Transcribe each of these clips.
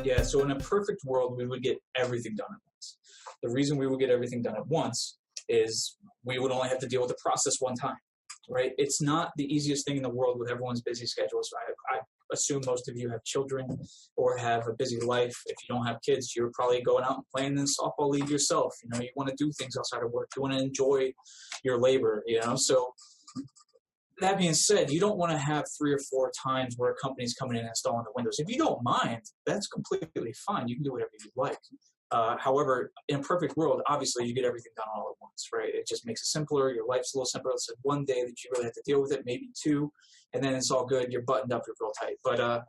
Yeah, so in a perfect world, we would get everything done at once. The reason we would get everything done at once is we would only have to deal with the process one time, right? It's not the easiest thing in the world with everyone's busy schedules. I assume most of you have children or have a busy life. If you don't have kids, you're probably going out and playing in the softball league yourself. You know, you want to do things outside of work. You want to enjoy your labor, you know? So that being said, you don't want to have 3 or 4 times where a company's coming in and installing the windows. If you don't mind, that's completely fine. You can do whatever you like. However, in a perfect world, obviously you get everything done all at once, right? It just makes it simpler. Your life's a little simpler. It's like one day that you really have to deal with it, maybe 2, and then it's all good. You're buttoned up, you're real tight. But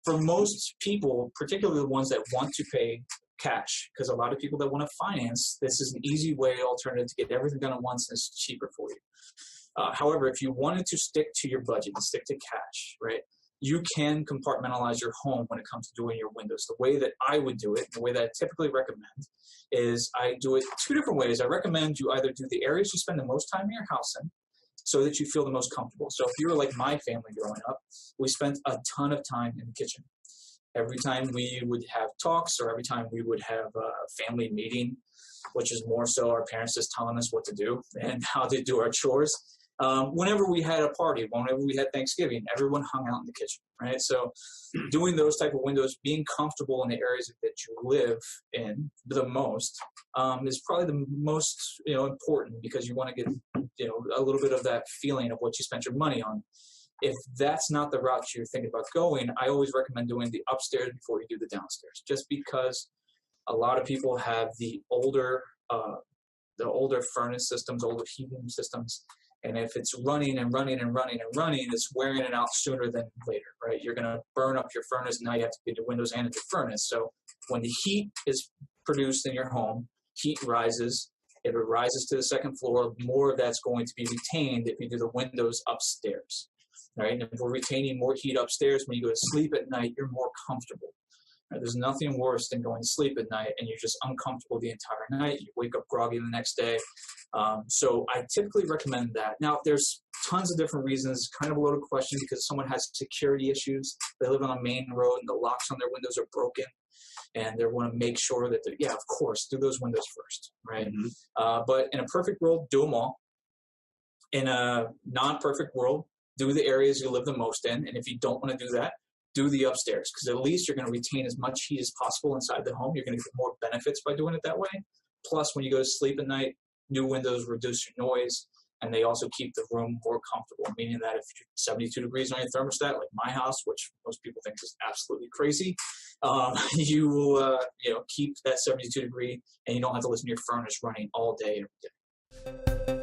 for most people, particularly the ones that want to pay cash, because a lot of people that want to finance, this is an easy way alternative to get everything done at once, and it's cheaper for you. However, if you wanted to stick to your budget and stick to cash, right, you can compartmentalize your home when it comes to doing your windows. The way that I would do it, the way that I typically recommend, is I do it 2 different ways. I recommend you either do the areas you spend the most time in your house in so that you feel the most comfortable. So if you were like my family growing up, we spent a ton of time in the kitchen. Every time we would have talks or every time we would have a family meeting, which is more so our parents just telling us what to do and how to do our chores. Whenever we had a party, whenever we had Thanksgiving, everyone hung out in the kitchen, right? So doing those type of windows, being comfortable in the areas that you live in the most is probably the most, important, because you want to get, a little bit of that feeling of what you spent your money on. If that's not the route you're thinking about going, I always recommend doing the upstairs before you do the downstairs, just because a lot of people have the older furnace systems, older heating systems. And if it's running and running and running and running, it's wearing it out sooner than later, right? You're going to burn up your furnace. Now you have to get your windows and your furnace. So when the heat is produced in your home, heat rises. If it rises to the second floor, more of that's going to be retained if you do the windows upstairs, right? And if we're retaining more heat upstairs, when you go to sleep at night, you're more comfortable. Right? There's nothing worse than going to sleep at night and you're just uncomfortable the entire night. You wake up groggy the next day. So I typically recommend that. Now, there's tons of different reasons, kind of a loaded question, because someone has security issues. They live on a main road and the locks on their windows are broken. And they want to make sure that, of course, do those windows first, right? Mm-hmm. But in a perfect world, do them all. In a non-perfect world, do the areas you live the most in. And if you don't want to do that, do the upstairs, because at least you're going to retain as much heat as possible inside the home. You're going to get more benefits by doing it that way. Plus, when you go to sleep at night, new windows reduce your noise, and they also keep the room more comfortable, meaning that if you're 72 degrees on your thermostat, like my house, which most people think is absolutely crazy, you will keep that 72 degree, and you don't have to listen to your furnace running all day every day.